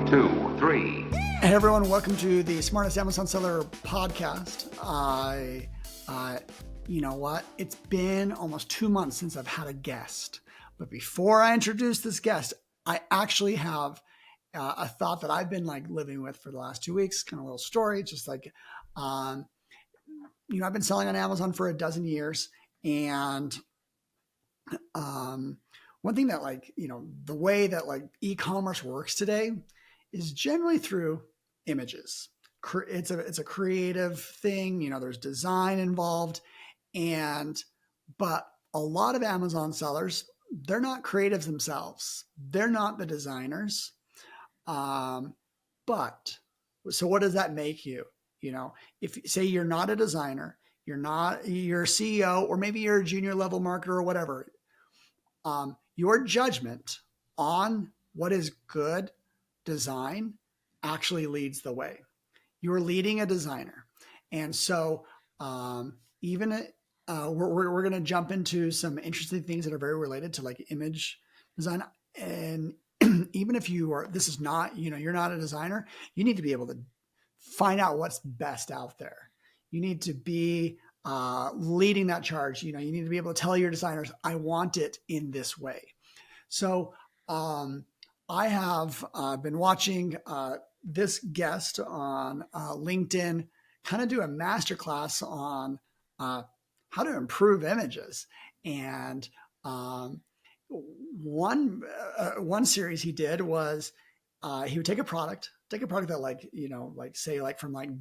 One, two, three. Hey everyone, welcome to the Smartest Amazon Seller podcast. You know what? It's been almost 2 months since I've had a guest. But before I introduce this guest, I actually have a thought that I've been living with for the last 2 weeks. Kind of a little story, just I've been selling on Amazon for a dozen years, and one thing that the way that e-commerce works today is generally through images. It's a creative thing. There's design involved, but a lot of Amazon sellers, they're not creatives themselves. They're not the designers. But so what does that make you? If say you're not a designer, you're a CEO, or maybe you're a junior level marketer or whatever, your judgment on what is good design actually leads the way. You're leading a designer. And so we're going to jump into some interesting things that are very related to image design. And even if you're not a designer, you need to be able to find out what's best out there. You need to be leading that charge. You need to be able to tell your designers, I want it in this way. So I have been watching this guest on LinkedIn kind of do a masterclass on how to improve images. And one series he did was he would take a product that from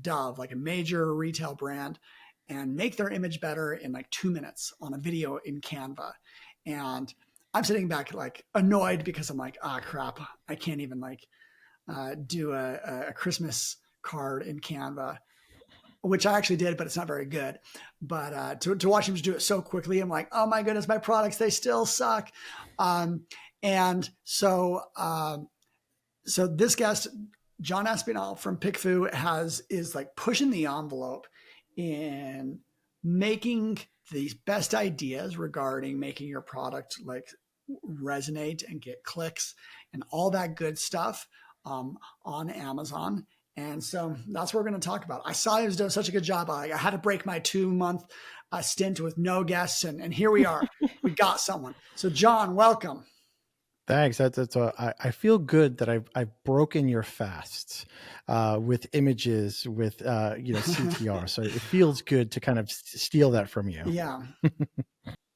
Dove, a major retail brand, and make their image better in 2 minutes on a video in Canva. And I'm sitting back annoyed because I'm crap, I can't even do a Christmas card in Canva, which I actually did, but it's not very good. But to watch him do it so quickly, I'm like, oh my goodness, my products, they still suck. And so this guest, John Aspinall from PickFu, is pushing the envelope in making these best ideas regarding making your product resonate and get clicks and all that good stuff on Amazon. And so that's what we're going to talk about. I saw he was doing such a good job. I had to break my 2-month stint with no guests, and here we are. We got someone. So John, welcome. Thanks. I feel good that I've broken your fasts with images, with CTR. So it feels good to kind of steal that from you. Yeah.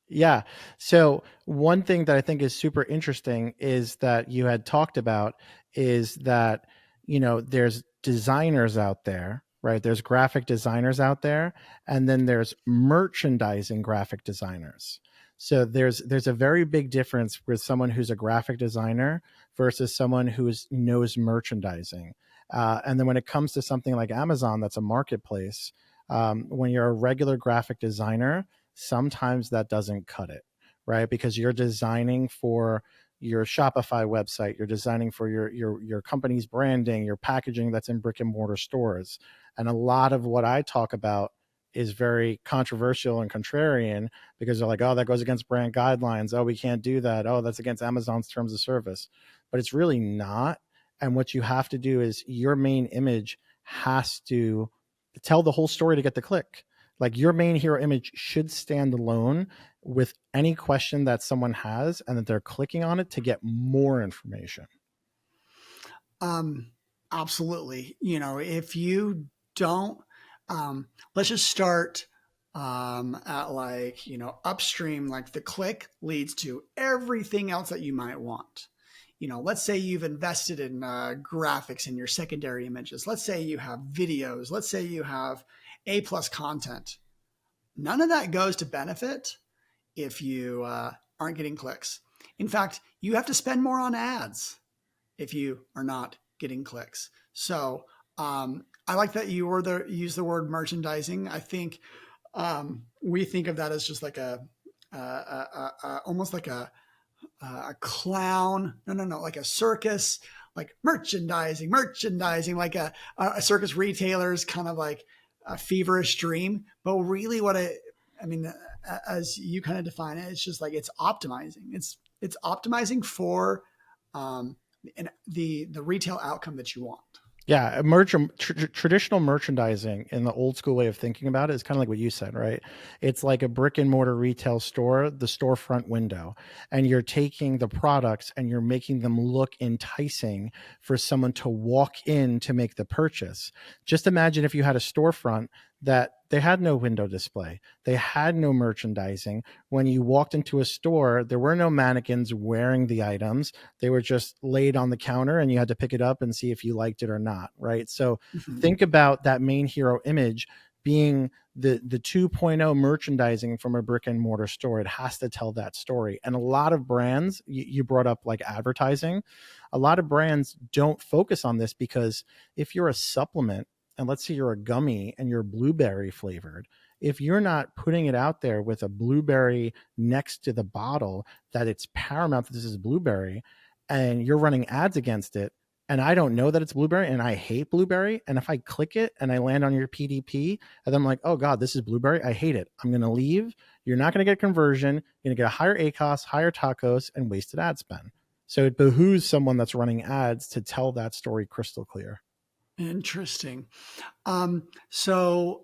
Yeah. So one thing that I think is super interesting is that you had talked about is that, there's designers out there, right? There's graphic designers out there, and then there's merchandising graphic designers. So there's a very big difference with someone who's a graphic designer versus someone who knows merchandising. And then when it comes to something like Amazon, that's a marketplace, when you're a regular graphic designer, sometimes that doesn't cut it, right? Because you're designing for your Shopify website, you're designing for your company's branding, your packaging that's in brick and mortar stores. And a lot of what I talk about is very controversial and contrarian because they're like, oh, that goes against brand guidelines. Oh, we can't do that. Oh, that's against Amazon's terms of service. But it's really not. And what you have to do is your main image has to tell the whole story to get the click. Your main hero image should stand alone with any question that someone has and that they're clicking on it to get more information. Absolutely. If you don't, let's just start at upstream, the click leads to everything else that you might want. Let's say you've invested in graphics in your secondary images. Let's say you have videos. Let's say you have A+ content. None of that goes to benefit if you aren't getting clicks. In fact, you have to spend more on ads if you are not getting clicks. So I like that you use the word merchandising. I think we think of that as just almost like a clown. No, like a circus, merchandising, like a circus retailer's kind of a feverish dream. But really as you kind of define it, it's just it's optimizing. It's optimizing for the retail outcome that you want. Yeah, traditional merchandising in the old school way of thinking about it is kind of like what you said, right? It's like a brick and mortar retail store, the storefront window, and you're taking the products and you're making them look enticing for someone to walk in to make the purchase. Just imagine if you had a storefront that they had no window display, they had no merchandising. When you walked into a store, there were no mannequins wearing the items. They were just laid on the counter and you had to pick it up and see if you liked it or not, right? So Mm-hmm. think about that main hero image being the 2.0 merchandising from a brick and mortar store. It has to tell that story. And a lot of brands, you brought up like advertising, a lot of brands don't focus on this because if you're a supplement, and let's say you're a gummy and you're blueberry flavored, if you're not putting it out there with a blueberry next to the bottle, that it's paramount that this is blueberry, and you're running ads against it, and I don't know that it's blueberry and I hate blueberry, and if I click it and I land on your PDP and I'm like, oh God, this is blueberry, I hate it, I'm going to leave. You're not going to get conversion. You're going to get a higher ACOS, higher TACOS, and wasted ad spend. So it behooves someone that's running ads to tell that story crystal clear. Interesting. So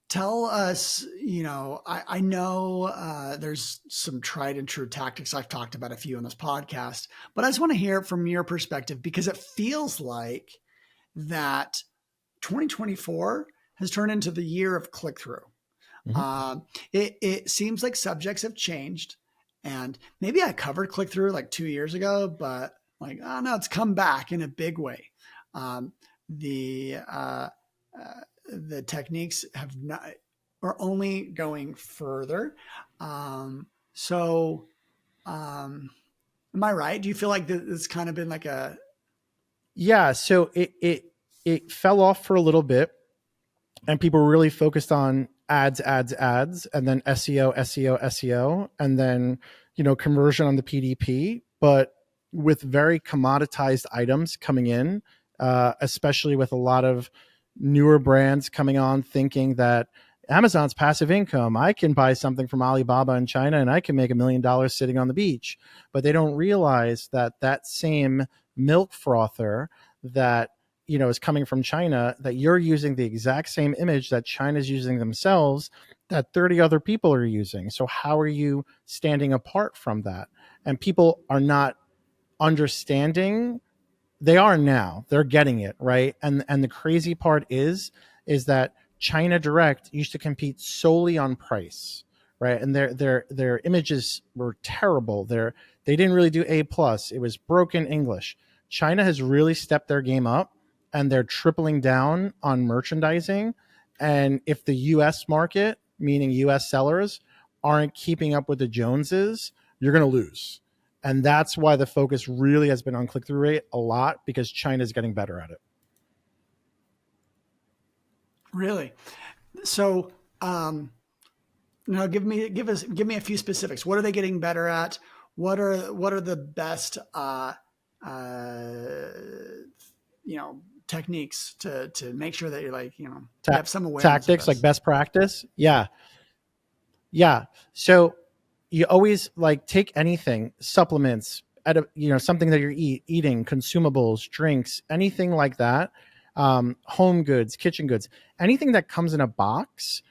tell us, I know there's some tried and true tactics. I've talked about a few on this podcast, but I just want to hear it from your perspective because it feels like that 2024 has turned into the year of click-through. Mm-hmm. It seems like subjects have changed, and maybe I covered click-through like 2 years ago, but like, oh no, it's come back in a big way. The techniques are only going further. So, am I right? Do you feel like it's kind of been like a? Yeah. So it fell off for a little bit, and people were really focused on ads, and then SEO, and then conversion on the PDP, but with very commoditized items coming in, especially with a lot of newer brands coming on thinking that Amazon's passive income. I can buy something from Alibaba in China and I can make $1 million sitting on the beach. But they don't realize that that same milk frother that is coming from China, that you're using the exact same image that China's using themselves, that 30 other people are using. So how are you standing apart from that? And people are not understanding. They are now. They're getting it, right? And the crazy part is that China Direct used to compete solely on price, right? And their images were terrible. They didn't really do A+. It was broken English. China has really stepped their game up, and they're tripling down on merchandising. And if the US market, meaning US sellers, aren't keeping up with the Joneses, you're going to lose. And that's why the focus really has been on click-through rate a lot, because China's getting better at it. Really? So, now give me a few specifics. What are they getting better at? What are the best techniques to make sure that you're like, you have some awareness. Tactics like best practice. Yeah. So you always like take anything, supplements, something that you're eating, consumables, drinks, anything like that, home goods, kitchen goods, anything that comes in a box.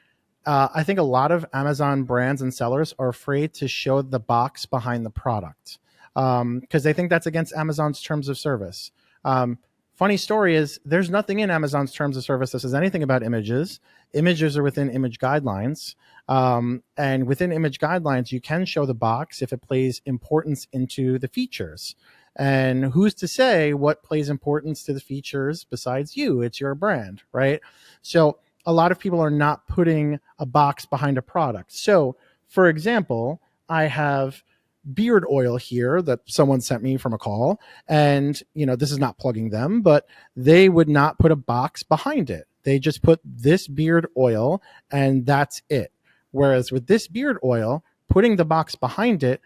I think a lot of Amazon brands and sellers are afraid to show the box behind the product because they think that's against Amazon's terms of service. Funny story is there's nothing in Amazon's terms of service that says anything about images. Images are within image guidelines. And within image guidelines, you can show the box if it plays importance into the features. And who's to say what plays importance to the features besides you? It's your brand, right? So a lot of people are not putting a box behind a product. So, for example, I have beard oil here that someone sent me from a call, and this is not plugging them, but they would not put a box behind it. They just put this beard oil and that's it. Whereas with this beard oil, putting the box behind it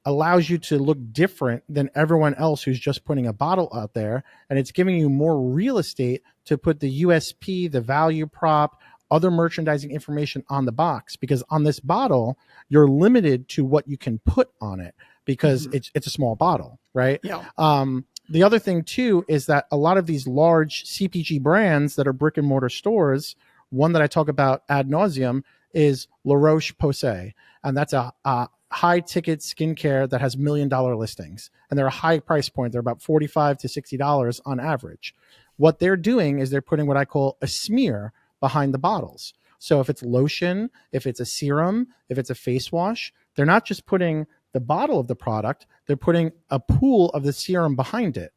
allows you to look different than everyone else who's just putting a bottle out there, and it's giving you more real estate to put the USP, the value prop, other merchandising information on the box, because on this bottle, you're limited to what you can put on it. because it's a small bottle, right? Yeah. The other thing too is that a lot of these large CPG brands that are brick and mortar stores, one that I talk about ad nauseum is La Roche-Posay, and that's a high ticket skincare that has $1 million listings, and they're a high price point. They're about $45 to $60 on average. What they're doing is they're putting what I call a smear behind the bottles. So if it's lotion, if it's a serum, if it's a face wash, they're not just putting the bottle of the product, they're putting a pool of the serum behind it.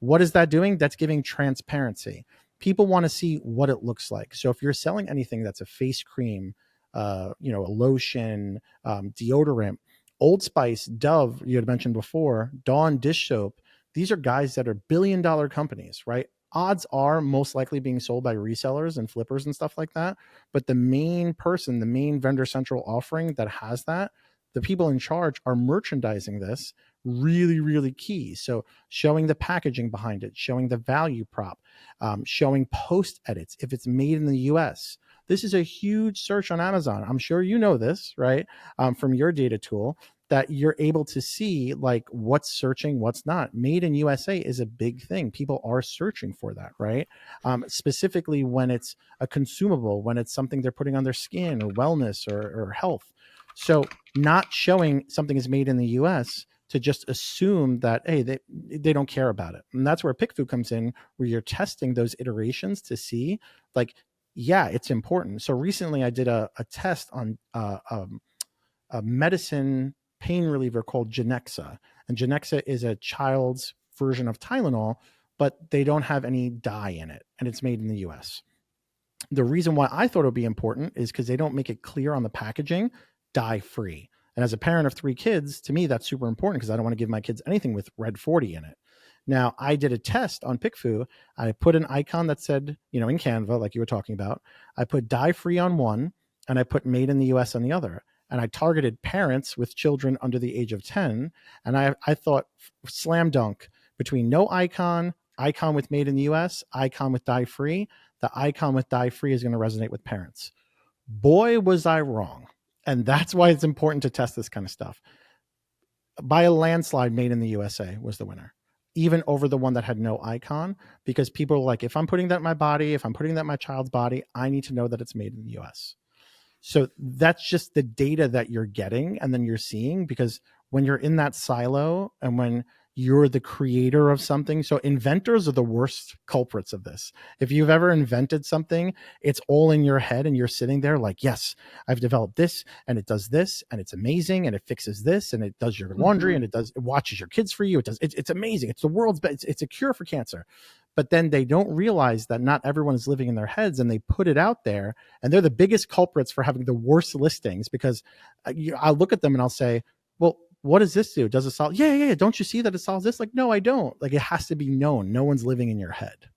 What is that doing? That's giving transparency. People want to see what it looks like. So if you're selling anything that's a face cream, a lotion, deodorant, Old Spice, Dove, you had mentioned before, Dawn dish soap, these are guys that are billion-dollar companies, right? Odds are most likely being sold by resellers and flippers and stuff like that. But the main person, the main vendor central offering that has that, the people in charge are merchandising this really, really key. So showing the packaging behind it, showing the value prop, showing post edits if it's made in the US. This is a huge search on Amazon. I'm sure you know this, right? From your data tool, that you're able to see like what's searching, what's not. Made in USA is a big thing. People are searching for that, right? Specifically when it's a consumable, when it's something they're putting on their skin or wellness or health. So not showing something is made in the US to just assume that, hey, they don't care about it. And that's where PickFood comes in, where you're testing those iterations to see like, yeah, it's important. So recently I did a test on a medicine pain reliever called Genexa. And Genexa is a child's version of Tylenol, but they don't have any dye in it. And it's made in the US. The reason why I thought it would be important is because they don't make it clear on the packaging, dye free. And as a parent of 3 kids, to me, that's super important because I don't want to give my kids anything with red 40 in it. Now, I did a test on PickFood. I put an icon that said, in Canva, like you were talking about, I put dye free on one and I put made in the US on the other. And I targeted parents with children under the age of 10. And I thought slam dunk between no icon with made in the US, icon with dye free. The icon with dye free is going to resonate with parents. Boy, was I wrong. And that's why it's important to test this kind of stuff. By a landslide, made in the USA was the winner, even over the one that had no icon, because people were like, if I'm putting that in my body, if I'm putting that in my child's body, I need to know that it's made in the US. So that's just the data that you're getting and then you're seeing, because when you're in that silo and when you're the creator of something, so inventors are the worst culprits of this. If you've ever invented something, it's all in your head and you're sitting there like, yes, I've developed this and it does this and it's amazing and it fixes this and it does your laundry and it watches your kids for you. It's amazing. It's the world's best. It's a cure for cancer. But then they don't realize that not everyone is living in their heads, and they put it out there, and they're the biggest culprits for having the worst listings, because I'll look at them and I'll say, well, what does this do? Does it solve? Yeah. Don't you see that it solves this? Like, no, I don't. Like, it has to be known. No one's living in your head.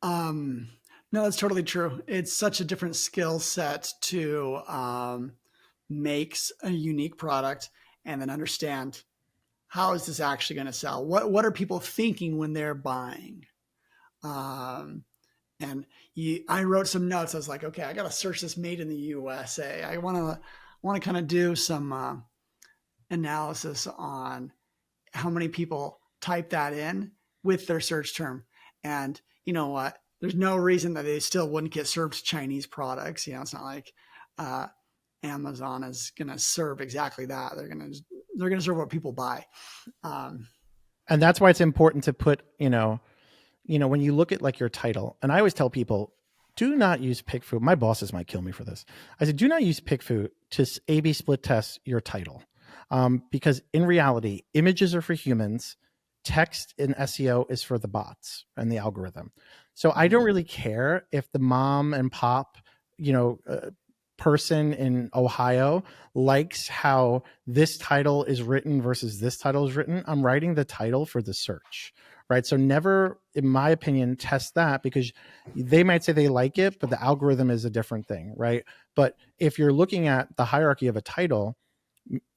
No, that's totally true. It's such a different skill set to make a unique product and then understand, how is this actually going to sell? What are people thinking when they're buying? I wrote some notes. I was like, okay, I got to search this made in the USA. I want to kind of do some analysis on how many people type that in with their search term. And you know what? There's no reason that they still wouldn't get served Chinese products. It's not like Amazon is going to serve exactly that. They're going to serve what people buy. And that's why it's important to put, when you look at like your title, and I always tell people, do not use PickFood. My bosses might kill me for this. I said, do not use PickFood to A/B split test your title. Because in reality, images are for humans. Text in SEO is for the bots and the algorithm. So I don't really care if the mom and pop, person in Ohio likes how this title is written versus this title is written. I'm writing the title for the search, right? So never, in my opinion, test that, because they might say they like it, but the algorithm is a different thing, right? But if you're looking at the hierarchy of a title,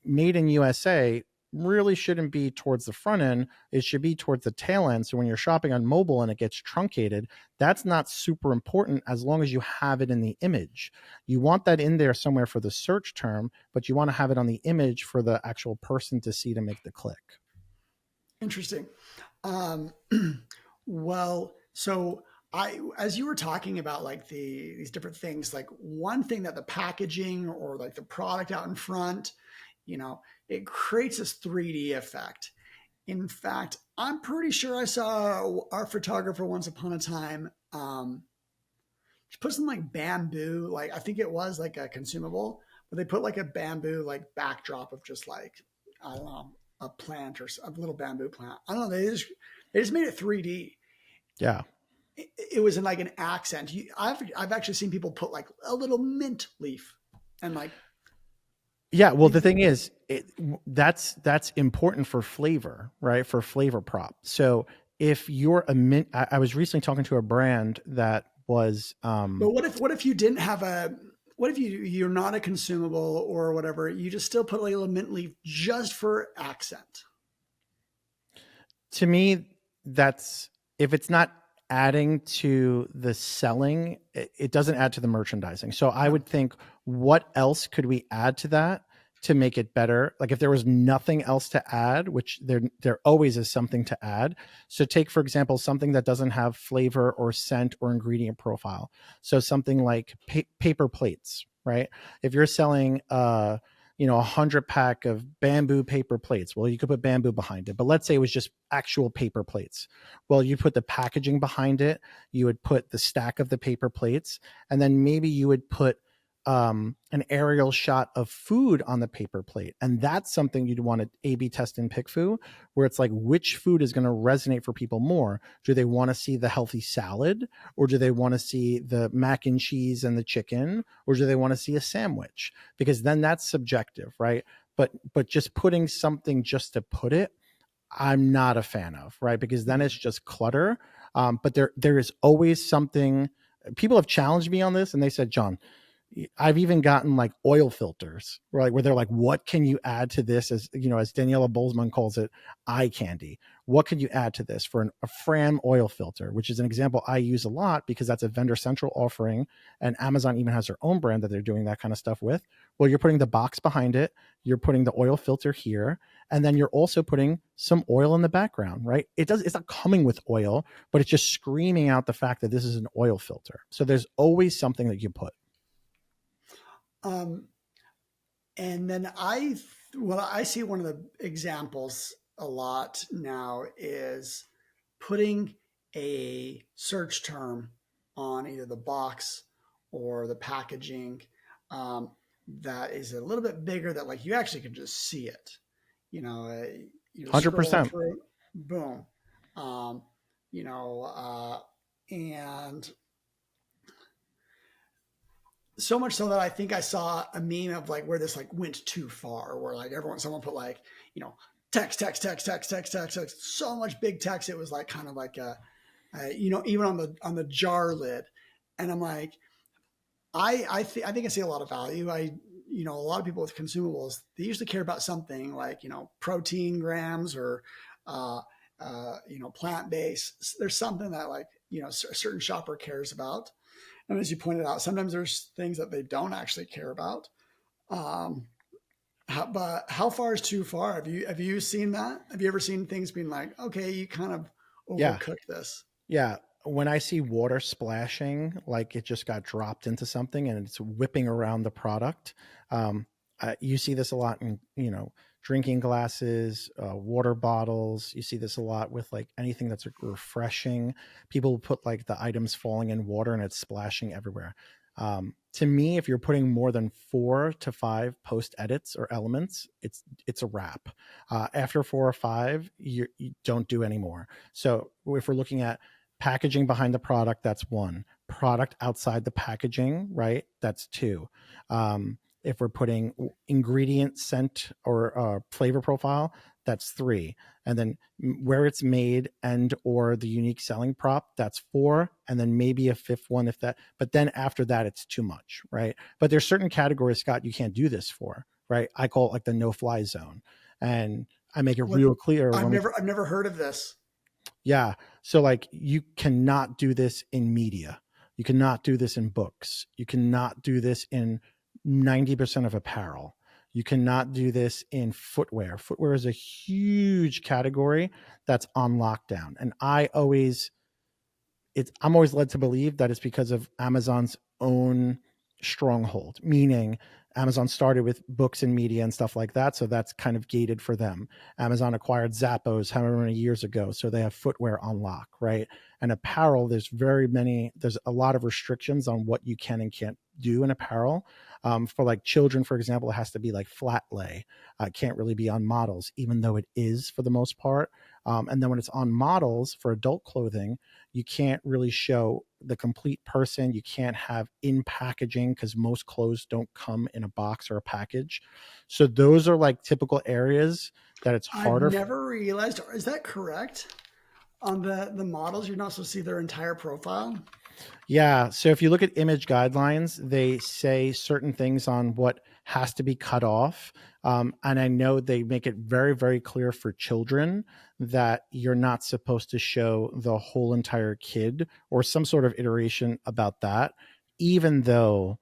made in USA, really shouldn't be towards the front end. It should be towards the tail end. So when you're shopping on mobile and it gets truncated, that's not super important as long as you have it in the image. You want that in there somewhere for the search term, but you want to have it on the image for the actual person to see to make the click. Interesting. Um, well, so as you were talking about like these different things, like one thing that the packaging or like the product out in front, it creates this 3D effect. In fact, I'm pretty sure I saw our photographer once upon a time. She put some like bamboo, like I think it was like a consumable, but they put like a bamboo like backdrop of just like, I don't know, a plant or a little bamboo plant. I don't know. They just made it 3D. Yeah. It was in like an accent. I've actually seen people put like a little mint leaf and like. Yeah, well, the thing is, that's important for flavor, right? For flavor prop. So if you're a mint, I was recently talking to a brand that was. But what if you didn't have a? What if you're not a consumable or whatever? You just still put like a little mint leaf just for accent. To me, that's if it's not adding to the selling, it doesn't add to the merchandising. So I would think, what else could we add to that to make it better? Like if there was nothing else to add, which there always is something to add. So take, for example, something that doesn't have flavor or scent or ingredient profile. So something like paper plates, right? If you're selling 100 pack of bamboo paper plates. Well, you could put bamboo behind it, but let's say it was just actual paper plates. Well, you put the packaging behind it. You would put the stack of the paper plates, and then maybe you would put an aerial shot of food on the paper plate. And that's something you'd want to A/B test in PickFu, where it's like, which food is going to resonate for people more? Do they want to see the healthy salad, or do they want to see the mac and cheese and the chicken, or do they want to see a sandwich? Because then that's subjective, right? But just putting something just to put it, I'm not a fan of, right? Because then it's just clutter. But there is always something. People have challenged me on this, and they said, John, I've even gotten like oil filters where they're like, what can you add to this? As Daniela Bolzmann calls it, eye candy. What can you add to this for a Fram oil filter, which is an example I use a lot because that's a Vendor Central offering. And Amazon even has their own brand that they're doing that kind of stuff with. Well, you're putting the box behind it. You're putting the oil filter here. And then you're also putting some oil in the background, right? It's not coming with oil, but it's just screaming out the fact that this is an oil filter. So there's always something that you put. And then I see one of the examples a lot now is putting a search term on either the box or the packaging that is a little bit bigger that like you actually can just see it. You 100%. scroll through, boom. Um, and so much so that I think I saw a meme of like where this like went too far, where like someone put like, text, so much big text. It was like kind of like even on the jar lid. And I'm like, I think I see a lot of value. A lot of people with consumables, they usually care about something like, protein grams or, plant-based. There's something that like, a certain shopper cares about. And as you pointed out, sometimes there's things that they don't actually care about. But how far is too far? Have you seen that? Have you ever seen things being like, okay, you kind of overcooked this? Yeah. When I see water splashing, like it just got dropped into something and it's whipping around the product, you see this a lot in drinking glasses, water bottles. You see this a lot with like anything that's refreshing. People put like the items falling in water and it's splashing everywhere. To me, if you're putting more than 4 to 5 post edits or elements, it's a wrap. After 4 or 5, you don't do anymore. So if we're looking at packaging behind the product, that's 1. Product outside the packaging, right? That's 2. If we're putting ingredient, scent, or flavor profile, that's 3. And then where it's made and or the unique selling prop, that's 4. And then maybe a 5th one if that, but then after that, it's too much, right? But there's certain categories, Scott, you can't do this for, right? I call it like the no-fly zone. And I make it What? real clear. I've never heard of this. Yeah. So like you cannot do this in media. You cannot do this in books. You cannot do this in 90% of apparel. You cannot do this in footwear. Footwear is a huge category that's on lockdown. And I'm always led to believe that it's because of Amazon's own stronghold, meaning Amazon started with books and media and stuff like that. So that's kind of gated for them. Amazon acquired Zappos however many years ago. So they have footwear on lock, right? And apparel, there's a lot of restrictions on what you can and can't do in apparel. For like children, for example, it has to be like flat lay. It can't really be on models, even though it is for the most part. And then when it's on models for adult clothing, you can't really show the complete person. You can't have in packaging because most clothes don't come in a box or a package. So those are like typical areas that it's I've harder. never realized. Is that correct? On the models, you're not supposed to see their entire profile. Yeah. So if you look at image guidelines, they say certain things on what has to be cut off. And I know they make it very, very clear for children that you're not supposed to show the whole entire kid or some sort of iteration about that, even though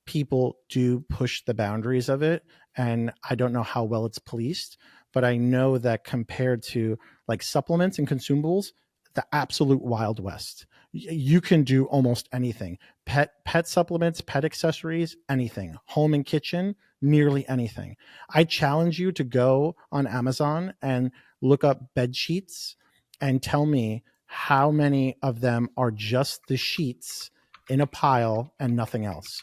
people do push the boundaries of it. And I don't know how well it's policed, but I know that compared to like supplements and consumables, the absolute Wild West. You can do almost anything. Pet supplements, pet accessories, anything. Home and kitchen, nearly anything. I challenge you to go on Amazon and look up bed sheets and tell me how many of them are just the sheets in a pile and nothing else.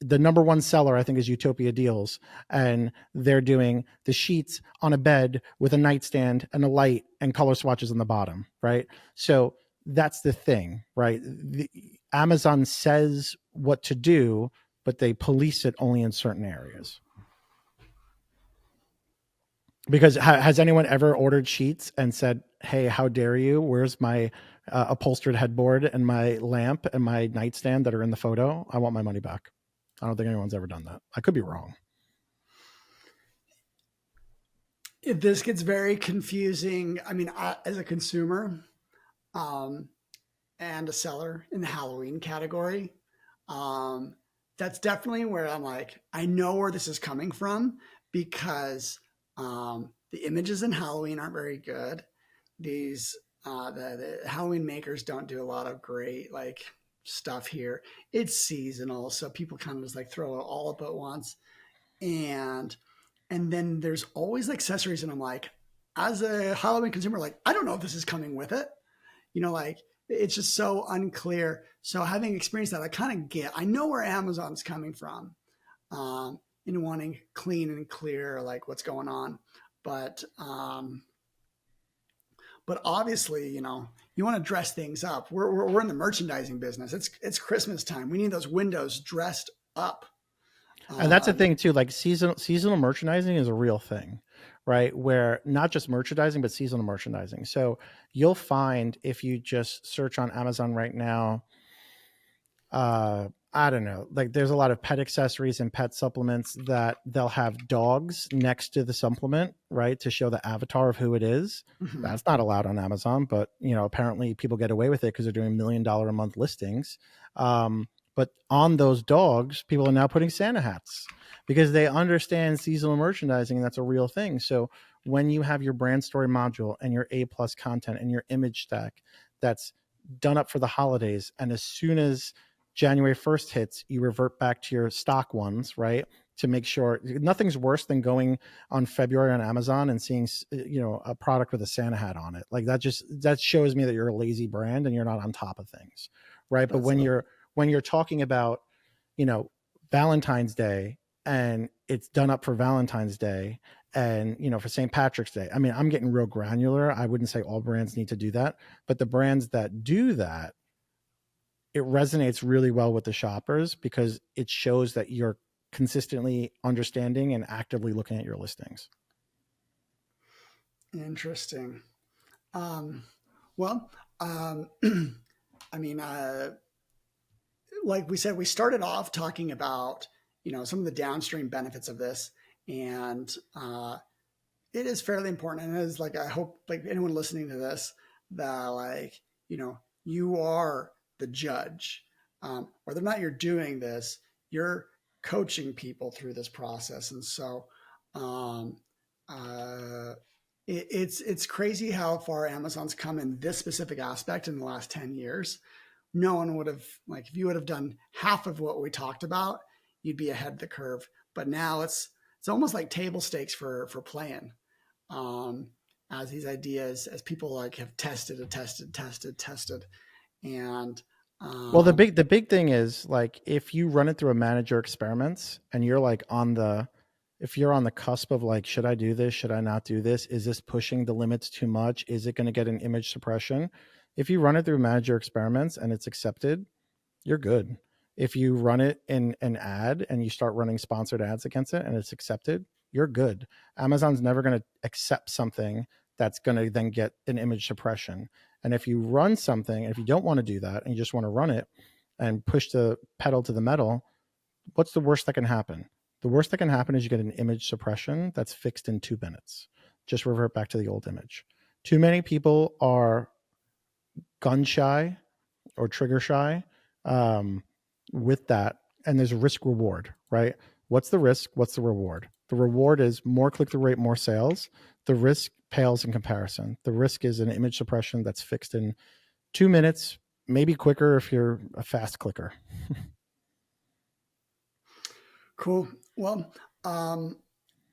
The number one seller, I think, is Utopia Deals, and they're doing the sheets on a bed with a nightstand and a light and color swatches on the bottom, right? So that's the thing, right? Amazon says what to do, but they police it only in certain areas. Because has anyone ever ordered sheets and said, "Hey, how dare you? Where's my upholstered headboard and my lamp and my nightstand that are in the photo? I want my money back." I don't think anyone's ever done that. I could be wrong. This gets very confusing. I mean, as a consumer um, and a seller in the Halloween category, um, that's definitely where I'm like, I know where this is coming from because the images in Halloween aren't very good. These the Halloween makers don't do a lot of great like stuff here. It's seasonal, so people kind of just like throw it all up at once, and then there's always accessories, and I'm like, as a Halloween consumer, like I don't know if this is coming with it. Like it's just so unclear. So having experienced that, I kind of get. I know where Amazon's coming from in wanting clean and clear, like what's going on, but obviously, you want to dress things up. We're in the merchandising business. It's Christmas time. We need those windows dressed up. And that's the Um, thing too. Like seasonal merchandising is a real thing, right? Where not just merchandising, but seasonal merchandising. So you'll find if you just search on Amazon right now, I don't know, like there's a lot of pet accessories and pet supplements that they'll have dogs next to the supplement, right? To show the avatar of who it is. mhm. That's not allowed on Amazon, but apparently people get away with it because they're doing $1 million a month listings. But on those dogs, people are now putting Santa hats because they understand seasonal merchandising, and that's a real thing. So when you have your brand story module and your A plus content and your image stack that's done up for the holidays, and as soon as January 1st hits, you revert back to your stock ones, right? To make sure nothing's worse than going on February on Amazon and seeing, a product with a Santa hat on it. Like that shows me that you're a lazy brand and you're not on top of things, right? But That's a when you're talking about, Valentine's Day and it's done up for Valentine's Day and, for St. Patrick's Day. I mean, I'm getting real granular. I wouldn't say all brands need to do that, but the brands that do that, it resonates really well with the shoppers because it shows that you're consistently understanding and actively looking at your listings. interesting. Um, well, I mean, like we said, we started off talking about some of the downstream benefits of this, and it is fairly important. And it is like, I hope like anyone listening to this, that like, you are the judge. Whether or not you're doing this, you're coaching people through this process. And so um, uh, it's crazy how far Amazon's come in this specific aspect in the last 10 years. No one would have, like, if you would have done half of what we talked about, you'd be ahead of the curve. But now it's almost like table stakes for playing, um, as these ideas, as people like have tested and tested, and Well, the big thing is like if you run it through a manager experiments and you're like if you're on the cusp of like, should I do this? Should I not do this? Is this pushing the limits too much? Is it going to get an image suppression? If you run it through manager experiments and it's accepted, you're good. If you run it in an ad and you start running sponsored ads against it and it's accepted, you're good. Amazon's never going to accept something that's going to then get an image suppression. And if you run something, and if you don't want to do that and you just want to run it and push the pedal to the metal, what's the worst that can happen? The worst that can happen is you get an image suppression that's fixed in 2 minutes. Just revert back to the old image. Too many people are gun shy or trigger shy with that. And there's a risk reward, right? What's the risk? What's the reward? The reward is more click-through rate, more sales. The risk pales in comparison. The risk is an image suppression that's fixed in 2 minutes, maybe quicker if you're a fast clicker. Cool. Well,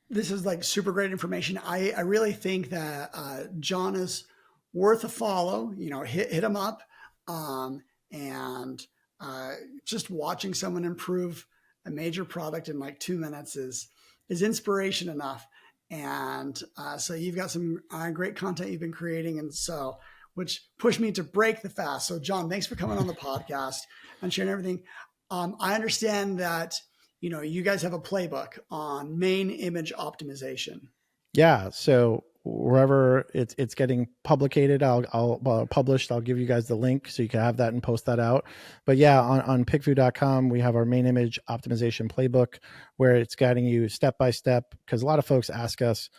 this is like super great information. I really think that John is worth a follow. Hit him up, and just watching someone improve a major product in like 2 minutes is inspiration enough. And so you've got some great content you've been creating, and so which pushed me to break the fast. So John, thanks for coming on the podcast and sharing everything. I understand that you guys have a playbook on main image optimization. Yeah. So wherever it's getting publicated, I'll published. I'll give you guys the link so you can have that and post that out. But yeah, on pigfu.com, we have our main image optimization playbook where it's guiding you step by step. Because a lot of folks ask us,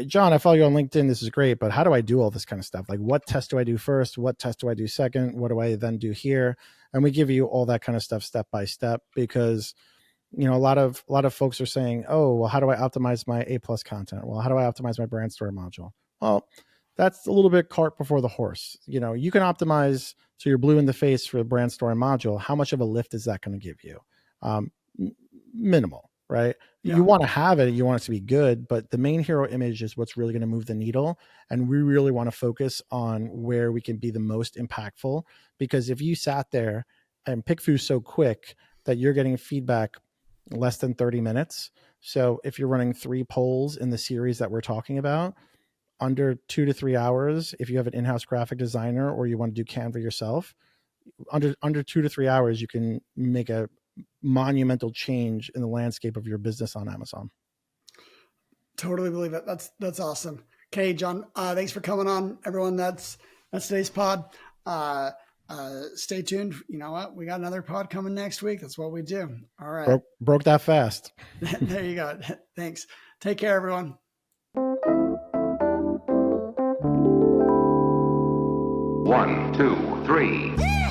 John, I follow you on LinkedIn. This is great, but how do I do all this kind of stuff? Like, what test do I do first? What test do I do second? What do I then do here? And we give you all that kind of stuff step by step because a lot of folks are saying, oh, well, how do I optimize my A+ content? Well, how do I optimize my brand story module? Well, that's a little bit cart before the horse. You can optimize so you're blue in the face for the brand story module. How much of a lift is that going to give you? Minimal, right? Yeah. You want to have it, you want it to be good, but the main hero image is what's really going to move the needle. And we really want to focus on where we can be the most impactful, because if you sat there and PickFu's so quick that you're getting feedback less than 30 minutes. So if you're running 3 polls in the series that we're talking about, under 2 to 3 hours, if you have an in-house graphic designer or you want to do Canva yourself, under 2 to 3 hours, you can make a monumental change in the landscape of your business on Amazon. Totally believe it. That's awesome. Okay, John, thanks for coming on. Everyone, that's today's pod. Stay tuned. You know what? We got another pod coming next week. That's what we do. All right. Broke that fast. There you go. Thanks. Take care, everyone. 1, 2, 3.